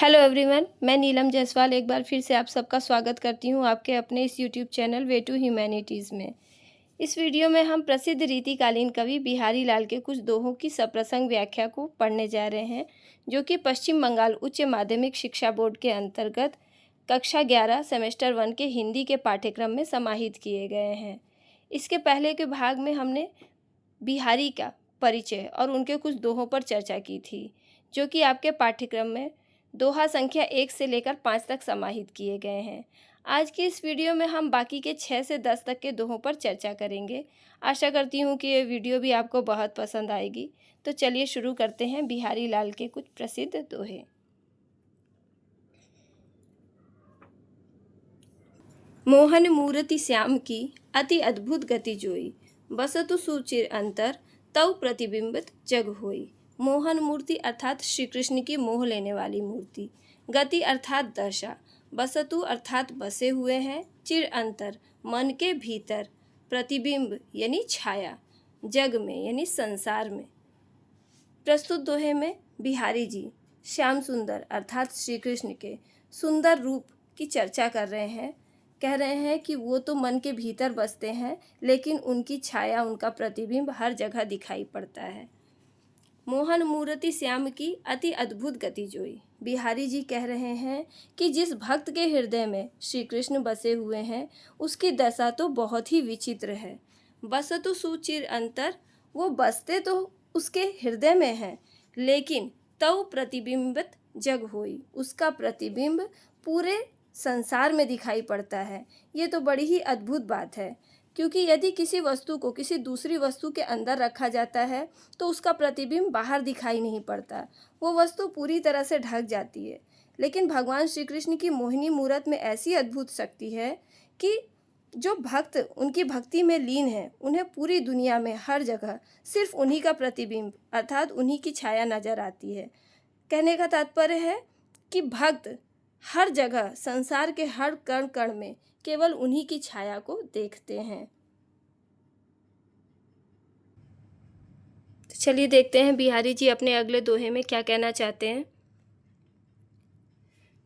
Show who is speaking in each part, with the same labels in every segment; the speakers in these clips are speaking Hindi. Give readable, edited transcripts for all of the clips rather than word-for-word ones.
Speaker 1: हेलो एवरीवन, मैं नीलम जायसवाल एक बार फिर से आप सबका स्वागत करती हूँ आपके अपने इस YouTube channel way to humanities में। इस वीडियो में हम प्रसिद्ध रीतिकालीन कवि बिहारी लाल के कुछ दोहों की सप्रसंग व्याख्या को पढ़ने जा रहे हैं, जो कि पश्चिम बंगाल उच्च माध्यमिक शिक्षा बोर्ड के अंतर्गत कक्षा 11 सेमेस्टर 1 के हिंदी के पाठ्यक्रम में समाहित किए गए हैं। इसके पहले के भाग में हमने बिहारी का परिचय और उनके कुछ दोहों पर चर्चा की थी, जो कि आपके पाठ्यक्रम में दोहा संख्या 1 से लेकर 5 तक समाहित किए गए हैं। आज की इस वीडियो में हम बाकी के 6 से 10 तक के दोहों पर चर्चा करेंगे। आशा करती हूँ कि ये वीडियो भी आपको बहुत पसंद आएगी। तो चलिए शुरू करते हैं बिहारी लाल के कुछ प्रसिद्ध दोहे। मोहन मूरति श्याम की अति अद्भुत गति जोई, बसतु सुचिर अंतर तव प्रतिबिंबित जग होई। मोहन मूर्ति अर्थात श्री कृष्ण की मोह लेने वाली मूर्ति, गति अर्थात दशा, बसतु अर्थात बसे हुए हैं, चिर अंतर मन के भीतर, प्रतिबिंब यानी छाया, जग में यानी संसार में। प्रस्तुत दोहे में बिहारी जी श्याम सुंदर अर्थात श्री कृष्ण के सुंदर रूप की चर्चा कर रहे हैं। कह रहे हैं कि वो तो मन के भीतर बसते हैं, लेकिन उनकी छाया, उनका प्रतिबिंब हर जगह दिखाई पड़ता है। मोहन मूर्ति श्याम की अति अद्भुत गति जोई। बिहारी जी कह रहे हैं कि जिस भक्त के हृदय में श्री कृष्ण बसे हुए हैं, उसकी दशा तो बहुत ही विचित्र है। बसतु सुचिर अंतर, वो बसते तो उसके हृदय में हैं, लेकिन तव प्रतिबिंबित जग होई, उसका प्रतिबिंब पूरे संसार में दिखाई पड़ता है। ये तो बड़ी ही अद्भुत बात है, क्योंकि यदि किसी वस्तु को किसी दूसरी वस्तु के अंदर रखा जाता है तो उसका प्रतिबिंब बाहर दिखाई नहीं पड़ता, वो वस्तु पूरी तरह से ढक जाती है। लेकिन भगवान श्री कृष्ण की मोहिनी मूरत में ऐसी अद्भुत शक्ति है कि जो भक्त उनकी भक्ति में लीन है, उन्हें पूरी दुनिया में हर जगह सिर्फ उन्हीं का प्रतिबिंब अर्थात उन्हीं की छाया नजर आती है। कहने का तात्पर्य है कि भक्त हर जगह संसार के हर कण कण में केवल उन्हीं की छाया को देखते हैं। तो चलिए देखते हैं बिहारी जी अपने अगले दोहे में क्या कहना चाहते हैं।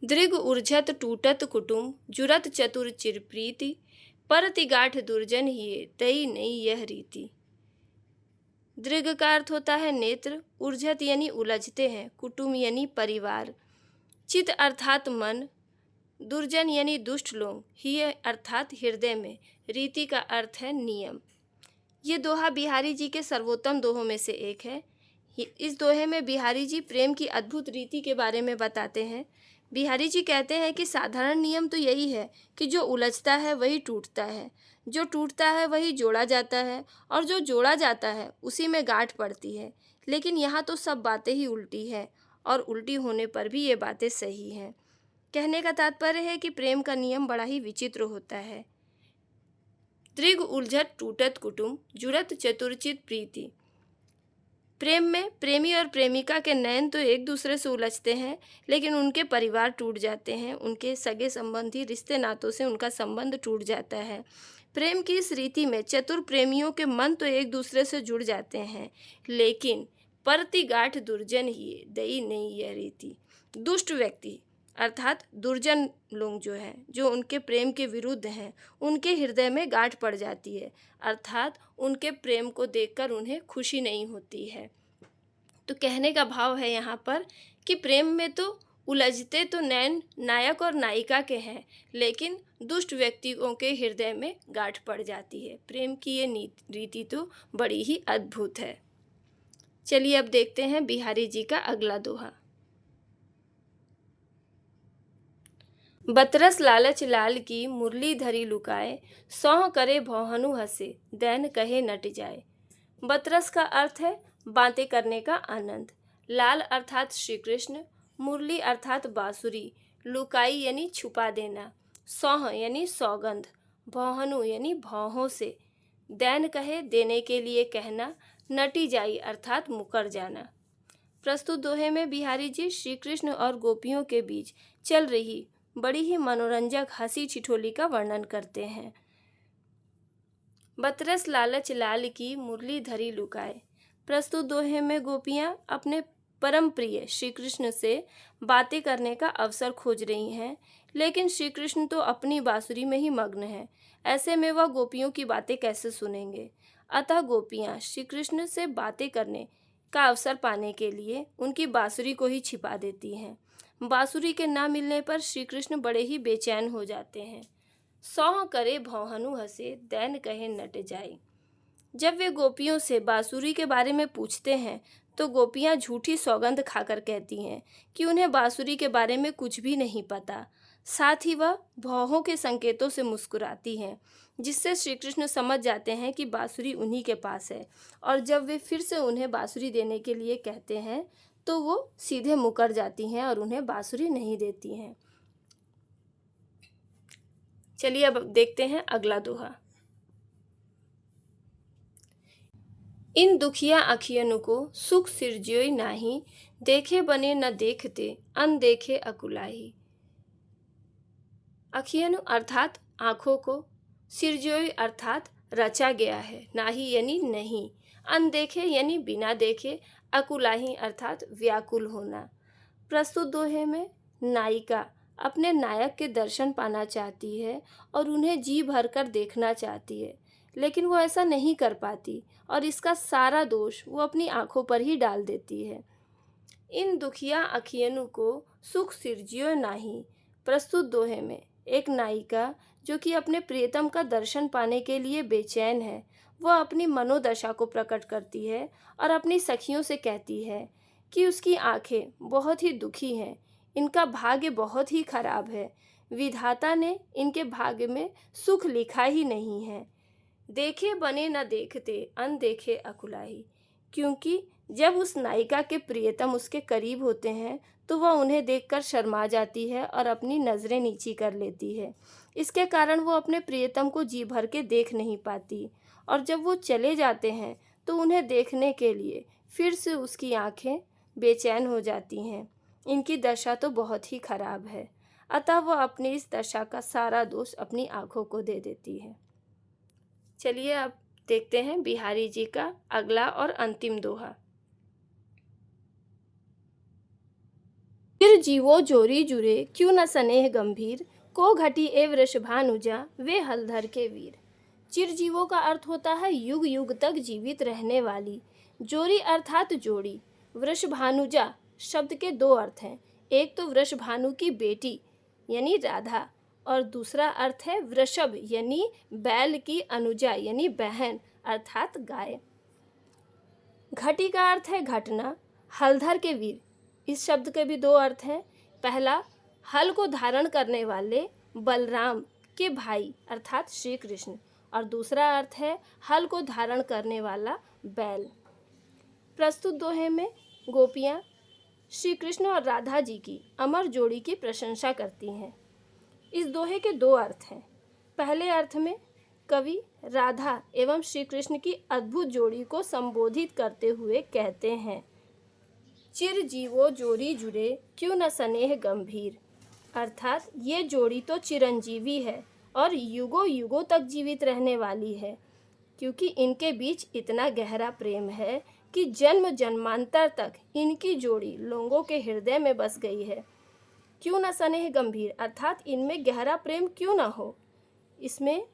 Speaker 1: दृग उर्झत टूटत कुटुम, जुरत चतुर चिर प्रीति, परति गाठ दुर्जन हिये तई नहीं यह रीति। दृग का अर्थ होता है नेत्र, उर्झत यानी उलझते हैं, कुटुम यानी परिवार, चित अर्थात मन, दुर्जन यानी दुष्ट लोग, ही अर्थात हृदय में, रीति का अर्थ है नियम। ये दोहा बिहारी जी के सर्वोत्तम दोहों में से एक है। इस दोहे में बिहारी जी प्रेम की अद्भुत रीति के बारे में बताते हैं। बिहारी जी कहते हैं कि साधारण नियम तो यही है कि जो उलझता है वही टूटता है, जो टूटता है वही जोड़ा जाता है, और जो जोड़ा जाता है उसी में गांठ पड़ती है। लेकिन यहाँ तो सब बातें ही उल्टी है, और उल्टी होने पर भी ये बातें सही हैं। कहने का तात्पर्य है कि प्रेम का नियम बड़ा ही विचित्र होता है। दृग उलझत टूटत कुटुम, जुरत चतुरचित प्रीति। प्रेम में प्रेमी और प्रेमिका के नयन तो एक दूसरे से उलझते हैं, लेकिन उनके परिवार टूट जाते हैं, उनके सगे संबंधी रिश्ते नातों से उनका संबंध टूट जाता है। प्रेम की इस रीति में चतुर प्रेमियों के मन तो एक दूसरे से जुड़ जाते हैं, लेकिन परति गाठ दुर्जन ही दई नहीं यह रीति। दुष्ट व्यक्ति अर्थात दुर्जन लोग जो हैं, जो उनके प्रेम के विरुद्ध हैं, उनके हृदय में गांठ पड़ जाती है, अर्थात उनके प्रेम को देखकर उन्हें खुशी नहीं होती है। तो कहने का भाव है यहाँ पर कि प्रेम में तो उलझते तो नैन नायक और नायिका के हैं, लेकिन दुष्ट व्यक्तियों के हृदय में गांठ पड़ जाती है। प्रेम की ये रीति तो बड़ी ही अद्भुत है। चलिए अब देखते हैं बिहारी जी का अगला दोहा। बतरस लालच लाल की मुरली धरी लुकाए, सौह करे भौहनु हंसे दैन कहे नट जाए। बतरस का अर्थ है बातें करने का आनंद, लाल अर्थात श्री कृष्ण, मुरली अर्थात बांसुरी, लुकाई यानी छुपा देना, सौह यानी सौगंध, भौहनु यानी भौहों से, दैन कहे देने के लिए कहना, नटी जाई अर्थात मुकर जाना। प्रस्तुत दोहे में बिहारी जी श्री कृष्ण और गोपियों के बीच चल रही बड़ी ही मनोरंजक हंसी ठिठोली का वर्णन करते हैं। बतरस लालच लाल की मुरली धरी लुकाए। प्रस्तुत दोहे में गोपियां अपने परम प्रिय श्री कृष्ण से बातें करने का अवसर खोज रही हैं, लेकिन श्री कृष्ण तो अपनी बांसुरी में ही मग्न है। ऐसे में वह गोपियों की बातें कैसे सुनेंगे। अतः गोपियाँ श्री कृष्ण से बातें करने का अवसर पाने के लिए उनकी बांसुरी को ही छिपा देती हैं। बांसुरी के ना मिलने पर श्री कृष्ण बड़े ही बेचैन हो जाते हैं। सौह करे भौहनु हंसे, दैन कहे नट जाई। जब वे गोपियों से बांसुरी के बारे में पूछते हैं तो गोपियां झूठी सौगंध खाकर कहती हैं कि उन्हें बांसुरी के बारे में कुछ भी नहीं पता। साथ ही वह भौहों के संकेतों से मुस्कुराती हैं, जिससे श्री कृष्ण समझ जाते हैं कि बांसुरी उन्हीं के पास है। और जब वे फिर से उन्हें बांसुरी देने के लिए कहते हैं तो वो सीधे मुकर जाती हैं और उन्हें बांसुरी नहीं देती हैं। चलिए अब देखते हैं अगला दोहा। इन दुखिया अखियनु को सुख सिरजियोई नाही, देखे बने न देखते अनदेखे अकुलाही। अखियनु अर्थात आँखों को, सिरजियोई अर्थात रचा गया है, नाही यानी नहीं, अनदेखे यानी बिना देखे, अकुलाही अर्थात व्याकुल होना। प्रस्तुत दोहे में नायिका अपने नायक के दर्शन पाना चाहती है और उन्हें जी भरकर देखना चाहती है, लेकिन वो ऐसा नहीं कर पाती और इसका सारा दोष वो अपनी आंखों पर ही डाल देती है। इन दुखिया अखियनु को सुख सिरजियो नाही। प्रस्तुत दोहे में एक नायिका जो कि अपने प्रियतम का दर्शन पाने के लिए बेचैन है, वह अपनी मनोदशा को प्रकट करती है और अपनी सखियों से कहती है कि उसकी आंखें बहुत ही दुखी हैं, इनका भाग्य बहुत ही खराब है, विधाता ने इनके भाग्य में सुख लिखा ही नहीं है। देखे बने न देखते अनदेखे अकुलाही। क्योंकि जब उस नायिका के प्रियतम उसके करीब होते हैं तो वह उन्हें देखकर शर्मा जाती है और अपनी नज़रें नीची कर लेती है। इसके कारण वो अपने प्रियतम को जी भर के देख नहीं पाती और जब वो चले जाते हैं तो उन्हें देखने के लिए फिर से उसकी आंखें बेचैन हो जाती हैं। इनकी दशा तो बहुत ही खराब है, अतः वह अपनी इस दशा का सारा दोष अपनी आंखों को दे देती है। चलिए अब देखते हैं बिहारी जी का अगला और अंतिम दोहा। फिर जीवो जोरी जुरे, क्यों न स्नेह गंभीर, को घटी ए वृषभानुजा, वे हलधर के वीर। चिरजीवों का अर्थ होता है युग युग तक जीवित रहने वाली। जोरी अर्थात जोड़ी। वृषभानुजा शब्द के दो अर्थ हैं। एक तो वृषभानु की बेटी यानी राधा और दूसरा अर्थ है वृषभ यानी बैल की अनुजा यानी बहन अर्थात गाय। घटी का अर्थ है घटना। हलधर के वीर, इस शब्द के भी दो अर्थ हैं। पहला हल को धारण करने वाले बलराम के भाई अर्थात श्री कृष्ण और दूसरा अर्थ है हल को धारण करने वाला बैल। प्रस्तुत दोहे में गोपियाँ श्री कृष्ण और राधा जी की अमर जोड़ी की प्रशंसा करती हैं। इस दोहे के दो अर्थ हैं। पहले अर्थ में कवि राधा एवं श्री कृष्ण की अद्भुत जोड़ी को संबोधित करते हुए कहते हैं, चिर जीवो जोड़ी जुड़े, क्यों न स्नेह गंभीर। अर्थात ये जोड़ी तो चिरंजीवी है और युगों युगों तक जीवित रहने वाली है, क्योंकि इनके बीच इतना गहरा प्रेम है कि जन्म जन्मांतर तक इनकी जोड़ी लोगों के हृदय में बस गई है। क्यों न स्नेह गंभीर अर्थात इनमें गहरा प्रेम क्यों ना हो। इसमें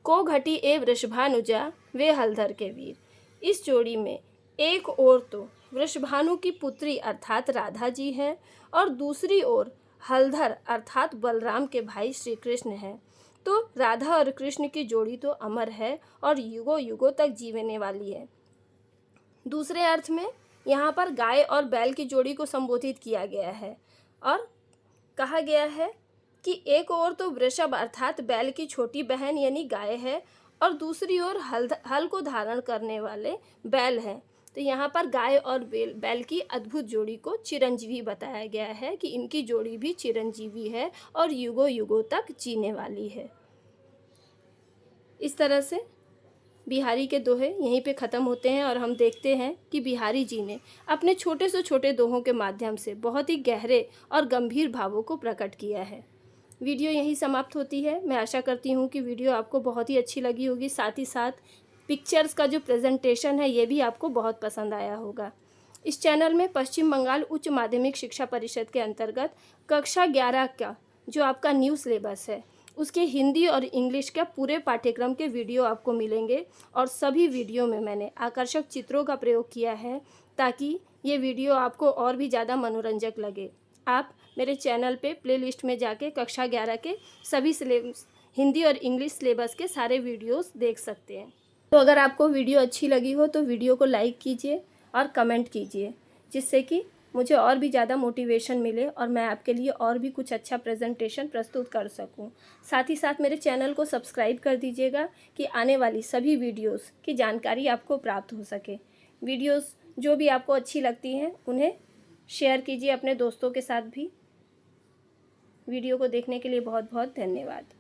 Speaker 1: को घटी ए वृषभानुजा, वे हलधर के वीर। इस जोड़ी में एक ओर तो वृषभानु की पुत्री अर्थात राधा जी हैं और दूसरी ओर हलधर अर्थात बलराम के भाई श्री कृष्ण हैं। तो राधा और कृष्ण की जोड़ी तो अमर है और युगों युगों तक जीने वाली है। दूसरे अर्थ में यहाँ पर गाय और बैल की जोड़ी को संबोधित किया गया है और कहा गया है कि एक ओर तो वृषभ अर्थात बैल की छोटी बहन यानी गाय है और दूसरी ओर हल को धारण करने वाले बैल हैं। तो यहाँ पर गाय और बैल की अद्भुत जोड़ी को चिरंजीवी बताया गया है कि इनकी जोड़ी भी चिरंजीवी है और युगों युगों तक जीने वाली है। इस तरह से बिहारी के दोहे यहीं पे ख़त्म होते हैं और हम देखते हैं कि बिहारी जी ने अपने छोटे से छोटे दोहों के माध्यम से बहुत ही गहरे और गंभीर भावों को प्रकट किया है। वीडियो यहीं समाप्त होती है। मैं आशा करती हूँ कि वीडियो आपको बहुत ही अच्छी लगी होगी। साथ ही साथ पिक्चर्स का जो प्रेजेंटेशन है ये भी आपको बहुत पसंद आया होगा। इस चैनल में पश्चिम बंगाल उच्च माध्यमिक शिक्षा परिषद के अंतर्गत कक्षा 11 का जो आपका न्यू सिलेबस है उसके हिंदी और इंग्लिश का पूरे पाठ्यक्रम के वीडियो आपको मिलेंगे और सभी वीडियो में मैंने आकर्षक चित्रों का प्रयोग किया है ताकि ये वीडियो आपको और भी ज़्यादा मनोरंजक लगे। आप मेरे चैनल पे प्लेलिस्ट में जाके कक्षा 11 के सभी सिलेबस हिंदी और इंग्लिश सिलेबस के सारे वीडियोस देख सकते हैं। तो अगर आपको वीडियो अच्छी लगी हो तो वीडियो को लाइक कीजिए और कमेंट कीजिए, जिससे कि मुझे और भी ज़्यादा मोटिवेशन मिले और मैं आपके लिए और भी कुछ अच्छा प्रेजेंटेशन प्रस्तुत कर सकूं। साथ ही साथ मेरे चैनल को सब्सक्राइब कर दीजिएगा कि आने वाली सभी वीडियोस की जानकारी आपको प्राप्त हो सके। वीडियोस जो भी आपको अच्छी लगती हैं उन्हें शेयर कीजिए अपने दोस्तों के साथ भी। वीडियो को देखने के लिए बहुत बहुत धन्यवाद।